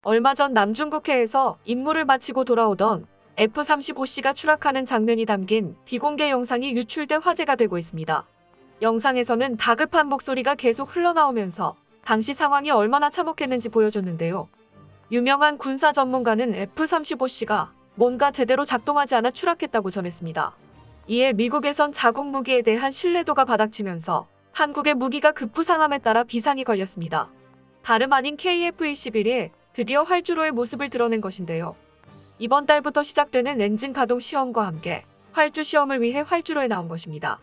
얼마 전 남중국해에서 임무를 마치고 돌아오던 F-35C가 추락하는 장면이 담긴 비공개 영상이 유출돼 화제가 되고 있습니다. 영상에서는 다급한 목소리가 계속 흘러나오면서 당시 상황이 얼마나 참혹했는지 보여줬는데요. 유명한 군사 전문가는 F-35C가 뭔가 제대로 작동하지 않아 추락했다고 전했습니다. 이에 미국에선 자국 무기에 대한 신뢰도가 바닥치면서 한국의 무기가 급부상함에 따라 비상이 걸렸습니다. 다름 아닌 KF-21이 드디어 활주로의 모습을 드러낸 것인데요. 이번 달부터 시작되는 엔진 가동 시험과 함께 활주 시험을 위해 활주로에 나온 것입니다.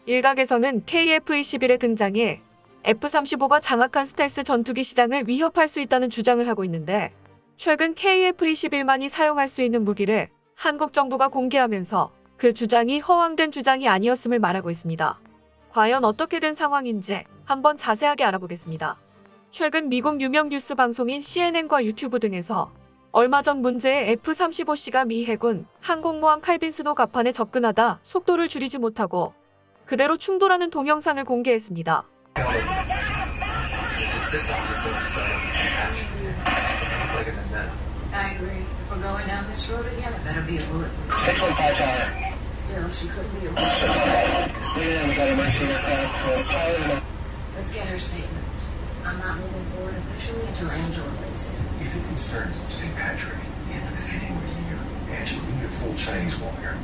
일각에서는 KF-21의 등장이 F-35가 장악한 스텔스 전투기 시장을 위협할 수 있다는 주장을 하고 있는데, 최근 KF-21만이 사용할 수 있는 무기를 한국 정부가 공개하면서 그 주장이 허황된 주장이 아니었음을 말하고 있습니다. 과연 어떻게 된 상황인지 한번 자세하게 알아보겠습니다. 최근 미국 유명 뉴스 방송인 CNN과 유튜브 등에서 얼마 전 문제의 F-35C가 미 해군 항공모함 칼빈 스노 갑판에 접근하다 속도를 줄이지 못하고 그대로 충돌하는 동영상을 공개했습니다. I'm not moving forward officially until Angela lays in. If it concerns St. Patrick, the end of this game we're here. Angela, we need a full Chinese wall here.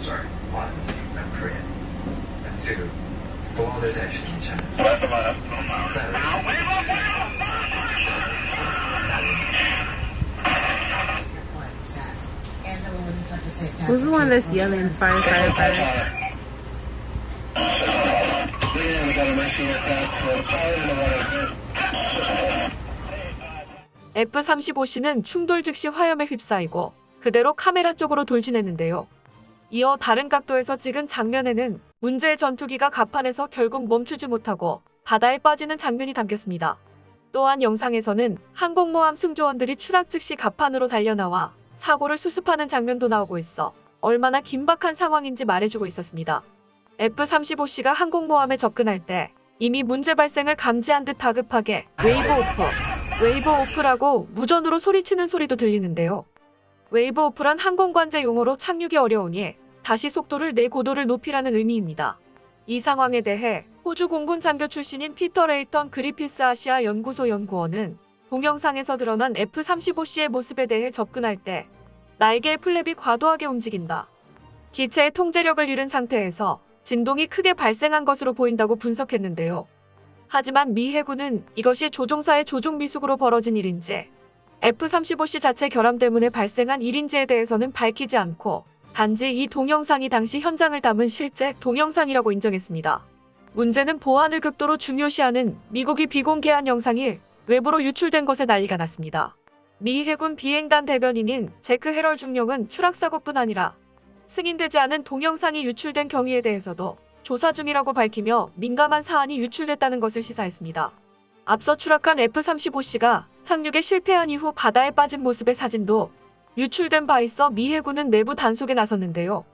Sorry, I'm Korean. 这个国王的在是挺强的。Who's the one that's yelling fire, fire, fire? F-35C는 충돌 즉시 화염에 휩싸이고 그대로 카메라 쪽으로 돌진했는데요. 이어 다른 각도에서 찍은 장면에는 문제의 전투기가 갑판에서 결국 멈추지 못하고 바다에 빠지는 장면이 담겼습니다. 또한 영상에서는 항공모함 승조원들이 추락 즉시 갑판으로 달려나와 사고를 수습하는 장면도 나오고 있어 얼마나 긴박한 상황인지 말해주고 있었습니다. F-35C가 항공모함에 접근할 때 이미 문제 발생을 감지한 듯 다급하게 웨이브 오프라고 무전으로 소리치는 소리도 들리는데요. 웨이브 오프란 항공관제 용어로 착륙이 어려우니 다시 속도를 내 고도를 높이라는 의미입니다. 이 상황에 대해 호주 공군 장교 출신인 피터 레이턴 그리피스 아시아 연구소 연구원은 동영상에서 드러난 F-35C의 모습에 대해 접근할 때 날개의 플랩이 과도하게 움직인다. 기체의 통제력을 잃은 상태에서 진동이 크게 발생한 것으로 보인다고 분석했는데요. 하지만 미 해군은 이것이 조종사의 조종 미숙으로 벌어진 일인지 F-35C 자체 결함 때문에 발생한 일인지에 대해서는 밝히지 않고 단지 이 동영상이 당시 현장을 담은 실제 동영상이라고 인정했습니다. 문제는 보안을 극도로 중요시하는 미국이 비공개한 영상이 외부로 유출된 것에 난리가 났습니다. 미 해군 비행단 대변인인 제크 해럴 중령은 추락사고뿐 아니라 승인되지 않은 동영상이 유출된 경위에 대해서도 조사 중이라고 밝히며 민감한 사안이 유출됐다는 것을 시사했습니다. 앞서 추락한 F-35C가 착륙에 실패한 이후 바다에 빠진 모습의 사진도 유출된 바 있어 미 해군은 내부 단속에 나섰는데요.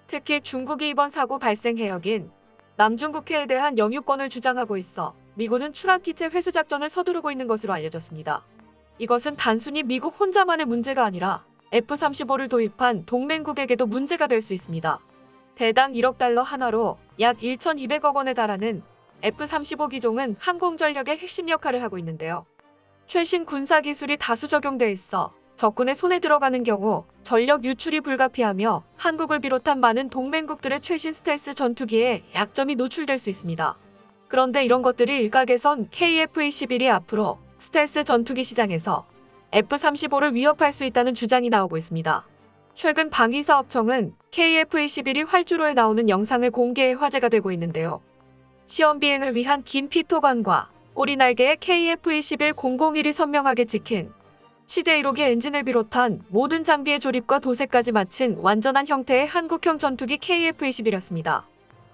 특히 중국이 이번 사고 발생 해역인 남중국해에 대한 영유권을 주장하고 있어 미군은 추락기체 회수 작전을 서두르고 있는 것으로 알려졌습니다. 이것은 단순히 미국 혼자만의 문제가 아니라 F-35를 도입한 동맹국에게도 문제가 될 수 있습니다. 대당 1억 달러 하나로 약 1,200억 원에 달하는 F-35 기종은 항공전력의 핵심 역할을 하고 있는데요. 최신 군사기술이 다수 적용돼 있어 적군의 손에 들어가는 경우 전력 유출이 불가피하며 한국을 비롯한 많은 동맹국들의 최신 스텔스 전투기에 약점이 노출될 수 있습니다. 그런데 이런 것들이 일각에선 KF-21이 앞으로 스텔스 전투기 시장에서 F-35를 위협할 수 있다는 주장이 나오고 있습니다. 최근 방위사업청은 KF-21이 활주로에 나오는 영상을 공개해 화제가 되고 있는데요. 시험 비행을 위한 긴 피토관과 오리날개의 KF-21 001이 선명하게 찍힌 CJ1호기 엔진을 비롯한 모든 장비의 조립과 도색까지 마친 완전한 형태의 한국형 전투기 KF-21이었습니다.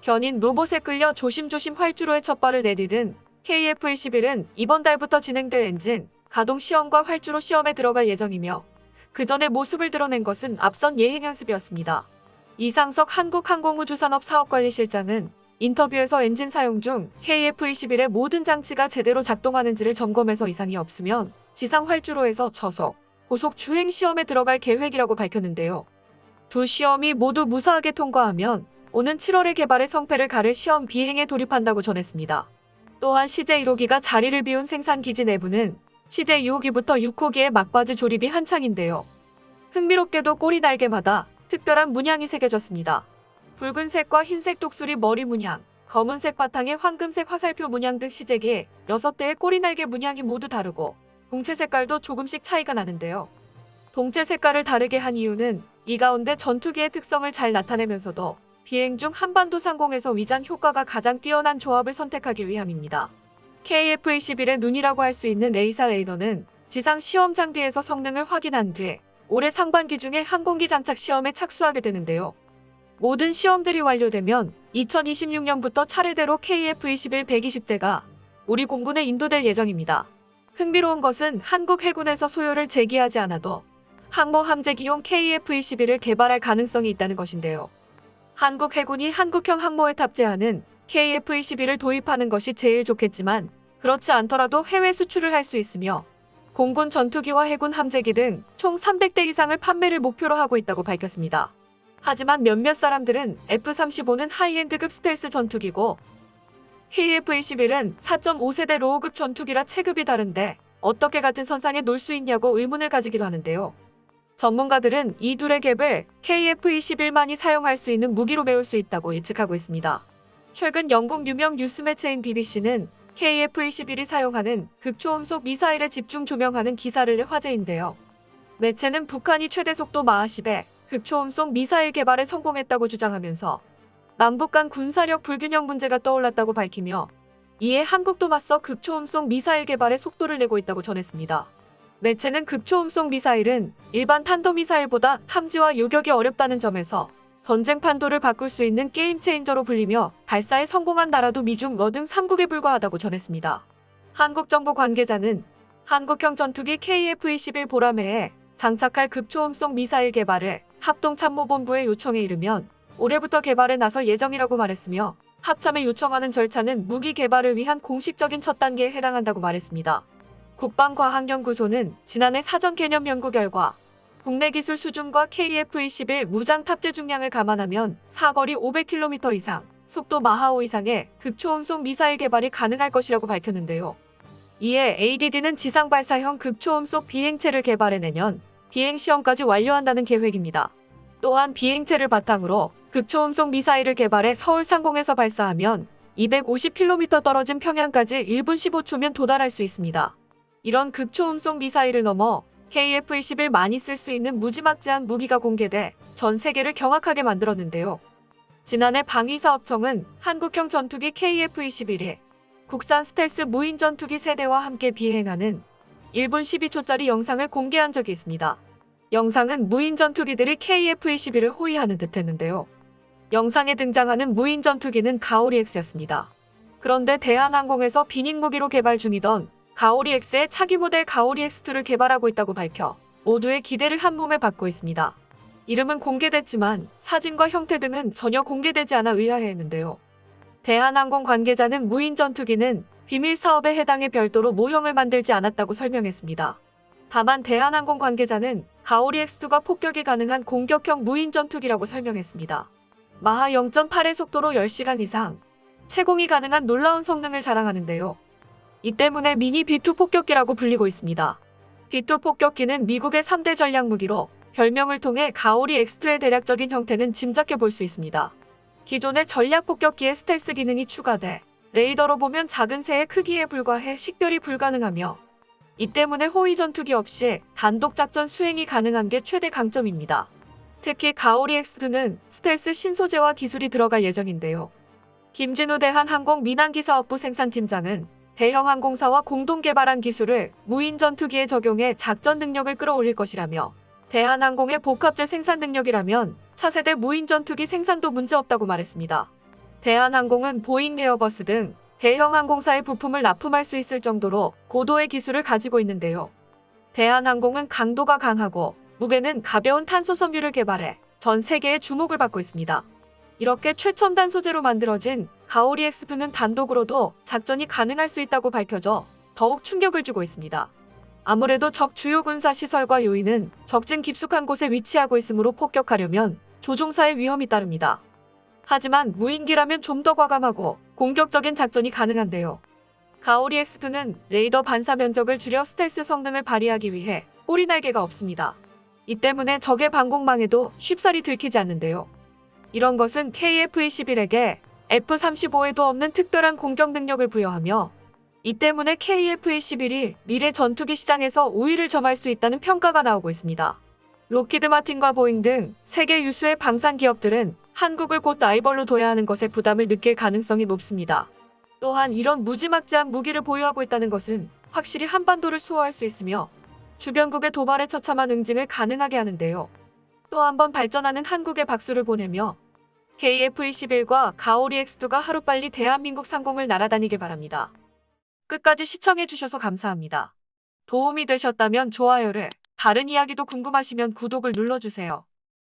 견인 로봇에 끌려 조심조심 활주로에 첫 발을 내디딘 KF-21은 이번 달부터 진행될 엔진 가동 시험과 활주로 시험에 들어갈 예정이며 그 전에 모습을 드러낸 것은 앞선 예행 연습이었습니다. 이상석 한국항공우주산업 사업관리실장은 인터뷰에서 엔진 사용 중 KF-21의 모든 장치가 제대로 작동하는지를 점검해서 이상이 없으면 지상 활주로에서 저속, 고속 주행 시험에 들어갈 계획이라고 밝혔는데요. 두 시험이 모두 무사하게 통과하면 오는 7월에 개발의 성패를 가를 시험 비행에 돌입한다고 전했습니다. 또한 CJ1호기가 자리를 비운 생산기지 내부는 CJ6호기부터 6호기의 막바지 조립이 한창인데요. 흥미롭게도 꼬리 날개마다 특별한 문양이 새겨졌습니다. 붉은색과 흰색 독수리 머리 문양, 검은색 바탕에 황금색 화살표 문양 등 CJ 6대의 꼬리 날개 문양이 모두 다르고 동체 색깔도 조금씩 차이가 나는데요. 동체 색깔을 다르게 한 이유는 이 가운데 전투기의 특성을 잘 나타내면서도 비행 중 한반도 상공에서 위장 효과가 가장 뛰어난 조합을 선택하기 위함입니다. KF-21의 눈이라고 할 수 있는 레이사 레이더는 지상 시험 장비에서 성능을 확인한 뒤 올해 상반기 중에 항공기 장착 시험에 착수하게 되는데요. 모든 시험들이 완료되면 2026년부터 차례대로 KF-21 120대가 우리 공군에 인도될 예정입니다. 흥미로운 것은 한국 해군에서 소요를 제기하지 않아도 항모 함재기용 KF-21을 개발할 가능성이 있다는 것인데요. 한국 해군이 한국형 항모에 탑재하는 KF-21을 도입하는 것이 제일 좋겠지만 그렇지 않더라도 해외 수출을 할 수 있으며 공군 전투기와 해군 함재기 등 총 300대 이상을 판매를 목표로 하고 있다고 밝혔습니다. 하지만 몇몇 사람들은 F-35는 하이엔드급 스텔스 전투기고 KF-21은 4.5세대 로우급 전투기라 체급이 다른데 어떻게 같은 선상에 놓을 수 있냐고 의문을 가지기도 하는데요. 전문가들은 이 둘의 갭을 KF-21만이 사용할 수 있는 무기로 메울 수 있다고 예측하고 있습니다. 최근 영국 유명 뉴스 매체인 BBC는 KF-21이 사용하는 극초음속 미사일에 집중 조명하는 기사를 내 화제인데요. 매체는 북한이 최대 속도 마하 10의 극초음속 미사일 개발에 성공했다고 주장하면서 남북 간 군사력 불균형 문제가 떠올랐다고 밝히며 이에 한국도 맞서 극초음속 미사일 개발에 속도를 내고 있다고 전했습니다. 매체는 극초음속 미사일은 일반 탄도미사일보다 탐지와 요격이 어렵다는 점에서 전쟁 판도를 바꿀 수 있는 게임 체인저로 불리며 발사에 성공한 나라도 미중 러 등 3국에 불과하다고 전했습니다. 한국 정부 관계자는 한국형 전투기 KF-21 보라매에 장착할 극초음속 미사일 개발을 합동참모본부의 요청에 이르면 올해부터 개발에 나설 예정이라고 말했으며 합참에 요청하는 절차는 무기 개발을 위한 공식적인 첫 단계에 해당한다고 말했습니다. 국방과학연구소는 지난해 사전 개념 연구 결과 국내 기술 수준과 KF-21 무장 탑재 중량을 감안하면 사거리 500km 이상, 속도 마하 5 이상의 극초음속 미사일 개발이 가능할 것이라고 밝혔는데요. 이에 ADD는 지상 발사형 극초음속 비행체를 개발해 내년 비행시험까지 완료한다는 계획입니다. 또한 비행체를 바탕으로 극초음속 미사일을 개발해 서울 상공에서 발사하면 250km 떨어진 평양까지 1분 15초면 도달할 수 있습니다. 이런 극초음속 미사일을 넘어 KF-21 많이 쓸 수 있는 무지막지한 무기가 공개돼 전 세계를 경악하게 만들었는데요. 지난해 방위사업청은 한국형 전투기 KF-21이 국산 스텔스 무인 전투기 세대와 함께 비행하는 1분 12초짜리 영상을 공개한 적이 있습니다. 영상은 무인 전투기들이 KF-21을 호위하는 듯했는데요. 영상에 등장하는 무인 전투기는 가오리-X였습니다. 그런데 대한항공에서 비닉 무기로 개발 중이던 가오리-X의 차기 모델 가오리-X2를 개발하고 있다고 밝혀 모두의 기대를 한 몸에 받고 있습니다. 이름은 공개됐지만 사진과 형태 등은 전혀 공개되지 않아 의아해했는데요. 대한항공 관계자는 무인 전투기는 비밀 사업에 해당해 별도로 모형을 만들지 않았다고 설명했습니다. 다만 대한항공 관계자는 가오리-X2가 폭격이 가능한 공격형 무인 전투기라고 설명했습니다. 마하 0.8의 속도로 10시간 이상 채공이 가능한 놀라운 성능을 자랑하는데요. 이 때문에 미니 B2 폭격기라고 불리고 있습니다. B2 폭격기는 미국의 3대 전략 무기로 별명을 통해 가오리-X2의 대략적인 형태는 짐작해 볼 수 있습니다. 기존의 전략 폭격기에 스텔스 기능이 추가돼 레이더로 보면 작은 새의 크기에 불과해 식별이 불가능하며 이 때문에 호위 전투기 없이 단독 작전 수행이 가능한 게 최대 강점입니다. 특히 가오리-X2는 스텔스 신소재와 기술이 들어갈 예정인데요. 김진우 대한항공 민항기사업부 생산팀장은 대형 항공사와 공동 개발한 기술을 무인 전투기에 적용해 작전 능력을 끌어올릴 것이라며 대한항공의 복합재 생산 능력이라면 차세대 무인 전투기 생산도 문제없다고 말했습니다. 대한항공은 보잉, 에어버스 등 대형 항공사의 부품을 납품할 수 있을 정도로 고도의 기술을 가지고 있는데요. 대한항공은 강도가 강하고 무게는 가벼운 탄소 섬유를 개발해 전 세계의 주목을 받고 있습니다. 이렇게 최첨단 소재로 만들어진 가오리 X프는 단독으로도 작전이 가능할 수 있다고 밝혀져 더욱 충격을 주고 있습니다. 아무래도 적 주요 군사 시설과 요인은 적진 깊숙한 곳에 위치하고 있으므로 폭격하려면 조종사의 위험이 따릅니다. 하지만 무인기라면 좀 더 과감하고 공격적인 작전이 가능한데요. 가오리 X프는 레이더 반사 면적을 줄여 스텔스 성능을 발휘하기 위해 꼬리 날개가 없습니다. 이 때문에 적의 방공망에도 쉽사리 들키지 않는데요. 이런 것은 KF-21에게 F-35에도 없는 특별한 공격 능력을 부여하며 이 때문에 KF-21이 미래 전투기 시장에서 우위를 점할 수 있다는 평가가 나오고 있습니다. 록히드 마틴과 보잉 등 세계 유수의 방산 기업들은 한국을 곧 라이벌로 둬야 하는 것에 부담을 느낄 가능성이 높습니다. 또한 이런 무지막지한 무기를 보유하고 있다는 것은 확실히 한반도를 수호할 수 있으며 주변국의 도발에 처참한 응징을 가능하게 하는데요. 또 한 번 발전하는 한국에 박수를 보내며 KF-21과 가오리 X2가 하루빨리 대한민국 상공을 날아다니길 바랍니다. 끝까지 시청해주셔서 감사합니다. 도움이 되셨다면 좋아요를, 다른 이야기도 궁금하시면 구독을 눌러주세요.